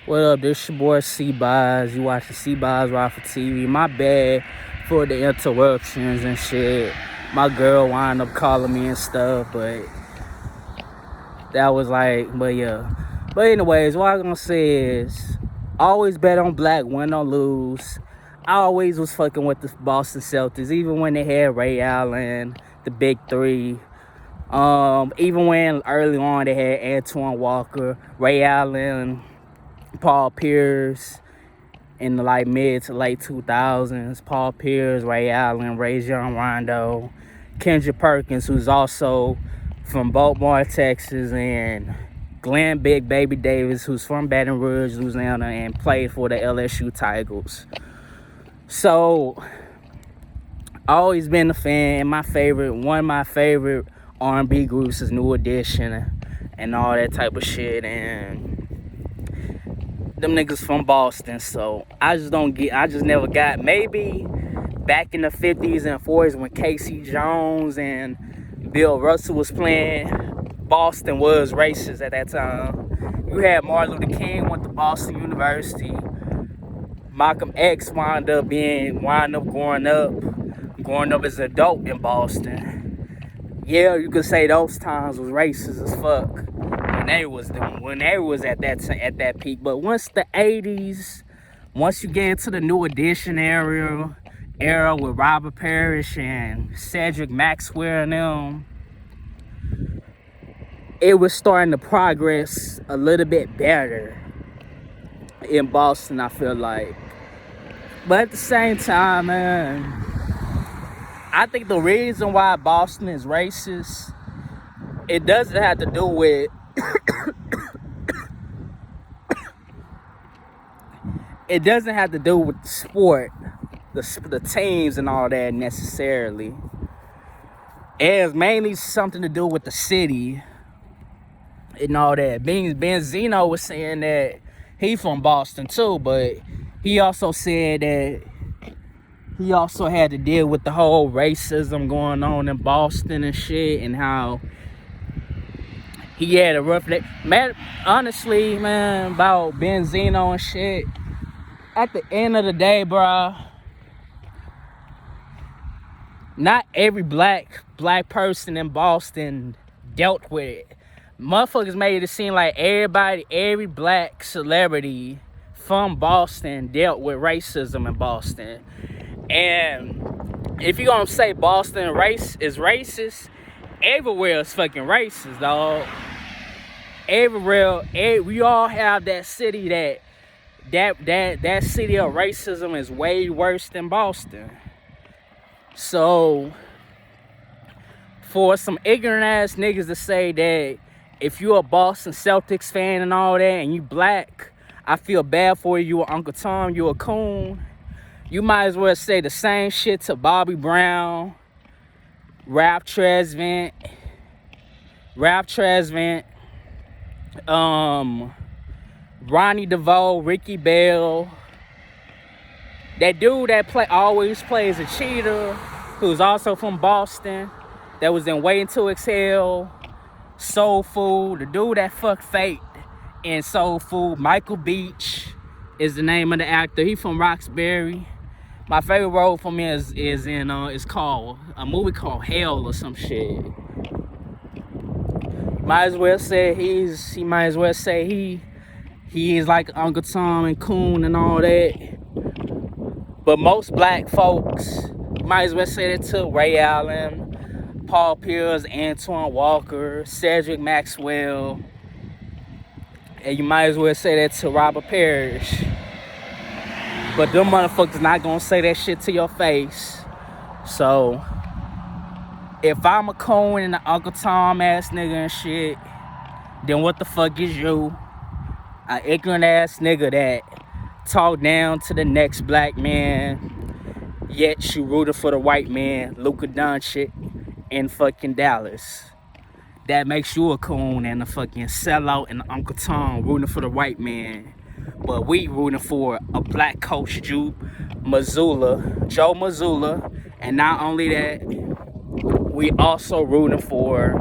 What up? This your boy C-Boz. You watching C-Boz Ride for TV. My bad for the interruptions and shit. My girl wound up calling me and stuff, but that was like, but yeah. But anyways, what I'm gonna say is, always bet on black, win or lose. I always was fucking with the Boston Celtics, even when they had Ray Allen, the big three. Even when early on they had Antoine Walker, Ray Allen, Paul Pierce in the like mid to late 2000s. Paul Pierce, Ray Allen, Rajon Rondo, Kendrick Perkins, who's also from Baltimore, Texas, and Glenn Big Baby Davis, who's from Baton Rouge, Louisiana, and played for the LSU Tigers. So, always been a fan. One of my favorite R&B groups is New Edition and all that type of shit. And them niggas from Boston, so I just never got. Maybe back in the 50s and 40s when Casey Jones and Bill Russell was playing, Boston was racist at that time. You had Martin Luther King went to Boston University. Malcolm X wound up growing up as an adult in Boston. Yeah, you could say those times was racist as fuck when they was at that peak. But once the 80s, once you get into the New Edition era with Robert Parrish and Cedric Maxwell and them, it was starting to progress a little bit better in Boston, I feel like. But at the same time, man, I think the reason why Boston is racist, it doesn't have to do with it doesn't have to do with the sport, the teams and all that necessarily. It has mainly something to do with the city and all that. Benzino was saying that he from Boston too, but he also said that he also had to deal with the whole racism going on in Boston and shit, and how he had a rough day. Man, honestly, man, about Benzino and shit, at the end of the day, bro, not every black person in Boston dealt with it. Motherfuckers made it seem like every black celebrity from Boston dealt with racism in Boston. And if you're gonna say Boston is racist, everywhere is fucking racist, dog. Everywhere, we all have that city that city of racism is way worse than Boston. So, for some ignorant ass niggas to say that if you're a Boston Celtics fan and all that and you black, I feel bad for you, Uncle Tom, you a coon. You might as well say the same shit to Bobby Brown, Ralph Tresvant, Ronnie DeVoe, Ricky Bell. That dude that always plays a cheater, who's also from Boston, that was in Waiting to Exhale, Soul Food. The dude that fucked Fate in Soul Food, Michael Beach is the name of the actor. He from Roxbury. My favorite role from him is called a movie called Hell or some shit. Might as well say he is like Uncle Tom and Coon and all that. But most black folks, might as well say that to Ray Allen, Paul Pierce, Antoine Walker, Cedric Maxwell, and you might as well say that to Robert Parrish. But them motherfuckers not gonna say that shit to your face. So, if I'm a Cohen and an Uncle Tom ass nigga and shit, then what the fuck is you? An ignorant ass nigga that talk down to the next black man, yet you rooted for the white man, Luka Doncic, in fucking Dallas. That makes you a coon and a fucking sellout and Uncle Tom rooting for the white man. But we rooting for a black coach, Joe Mazzulla. And not only that, we also rooting for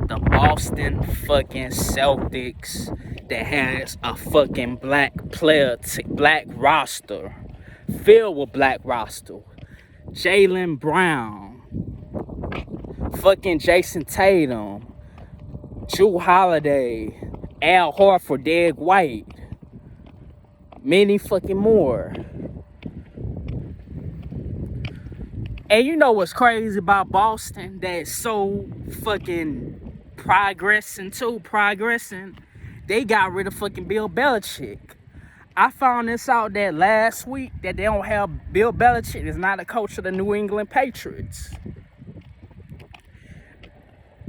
the Boston fucking Celtics that has a fucking black black roster, filled with black roster. Jaylen Brown, fucking Jason Tatum, Jrue Holiday, Al Horford, Derek White, many fucking more. And you know what's crazy about Boston that's so fucking progressing? They got rid of fucking Bill Belichick. I found this out that last week that they don't have Bill Belichick is not a coach of the New England Patriots.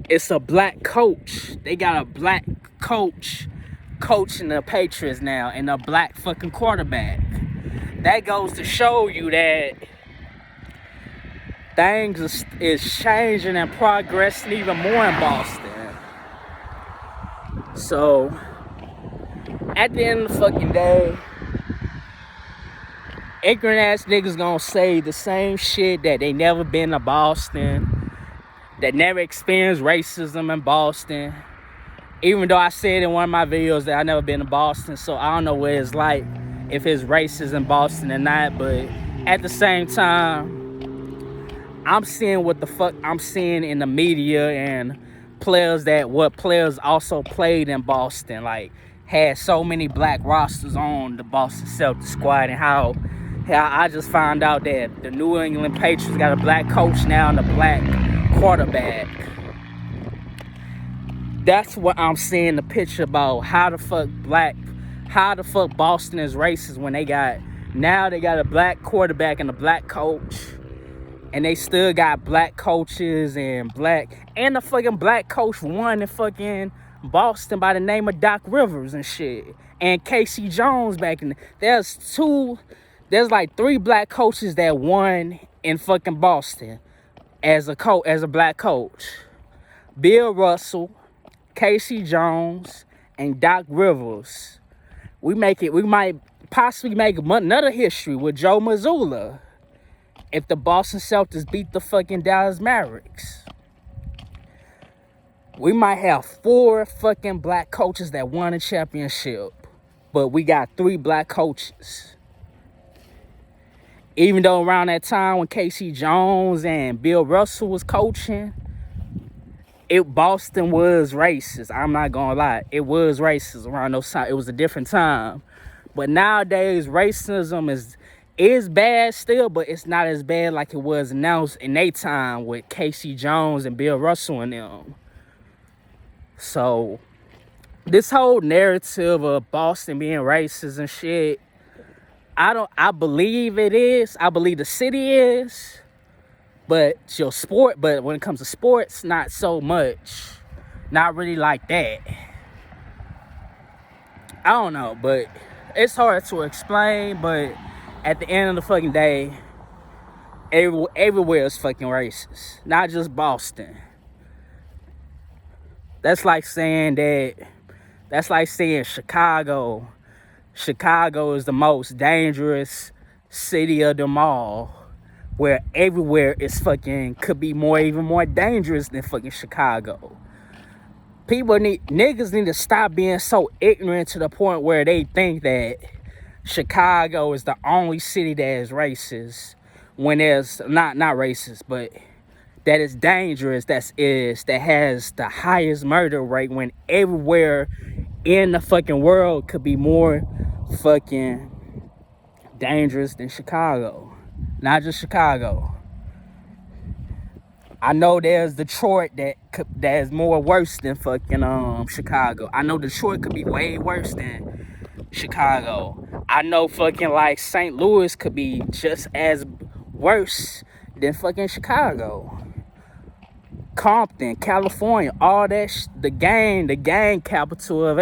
It's a black coach. They got a black coach coaching the Patriots now, and a black fucking quarterback. That goes to show you that things is changing and progressing even more in Boston. So, at the end of the fucking day, ignorant ass niggas gonna say the same shit that they never been to Boston, that never experienced racism in Boston. Even though I said in one of my videos that I never been to Boston, so I don't know what it's like, if it's racist in Boston or not, but at the same time, I'm seeing what the fuck I'm seeing in the media and what players also played in Boston, like had so many black rosters on the Boston Celtics squad, and how I just found out that the New England Patriots got a black coach now and a black quarterback. That's what I'm seeing the picture about how the fuck Boston is racist when they got a black quarterback and a black coach, and they still got black coaches and the fucking black coach won in fucking Boston by the name of Doc Rivers and shit, and Casey Jones there's like 3 black coaches that won in fucking Boston as a black coach. Bill Russell, Casey Jones, and Doc Rivers. We might possibly make another history with Joe Mazzulla if the Boston Celtics beat the fucking Dallas Mavericks. We might have 4 fucking black coaches that won a championship, but we got 3 black coaches. Even though around that time when Casey Jones and Bill Russell was coaching, Boston was racist. I'm not gonna lie. It was racist around those times. It was a different time. But nowadays, racism is bad still, but it's not as bad like it was announced in their time with Casey Jones and Bill Russell and them. So, this whole narrative of Boston being racist and shit, I believe it is. I believe the city is. But when it comes to sports, not so much. Not really like that. I don't know, but it's hard to explain, but at the end of the fucking day, everywhere is fucking racist. Not just Boston. That's like saying Chicago. Chicago is the most dangerous city of them all, where everywhere is fucking could be even more dangerous than fucking Chicago. Niggas need to stop being so ignorant to the point where they think that Chicago is the only city that is racist, when there's not racist, but that is dangerous, that has the highest murder rate, when everywhere in the fucking world could be more fucking dangerous than Chicago. Not just Chicago. I know there's Detroit that is more worse than fucking Chicago. I know Detroit could be way worse than Chicago. I know fucking like St. Louis could be just as worse than fucking Chicago. Compton, California, all that the gang capital of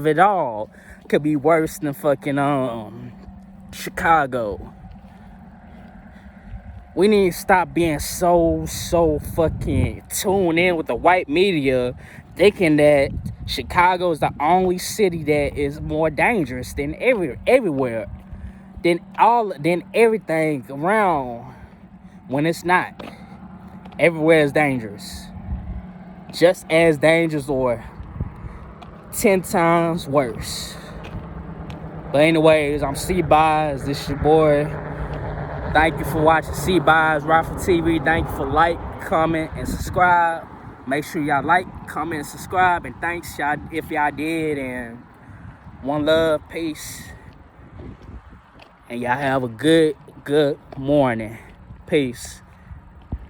it all could be worse than fucking Chicago. We need to stop being so fucking tuned in with the white media, thinking that Chicago is the only city that is more dangerous than everywhere, than everything around, when it's not. Everywhere is dangerous. Just as dangerous or 10 times worse. But anyways, I'm C-Boz. This your boy. Thank you for watching C-Boz Rifle TV. Thank you for like, comment, and subscribe. Make sure y'all like, comment, and subscribe. And thanks y'all if y'all did. And one love, peace. And y'all have a good morning. Peace.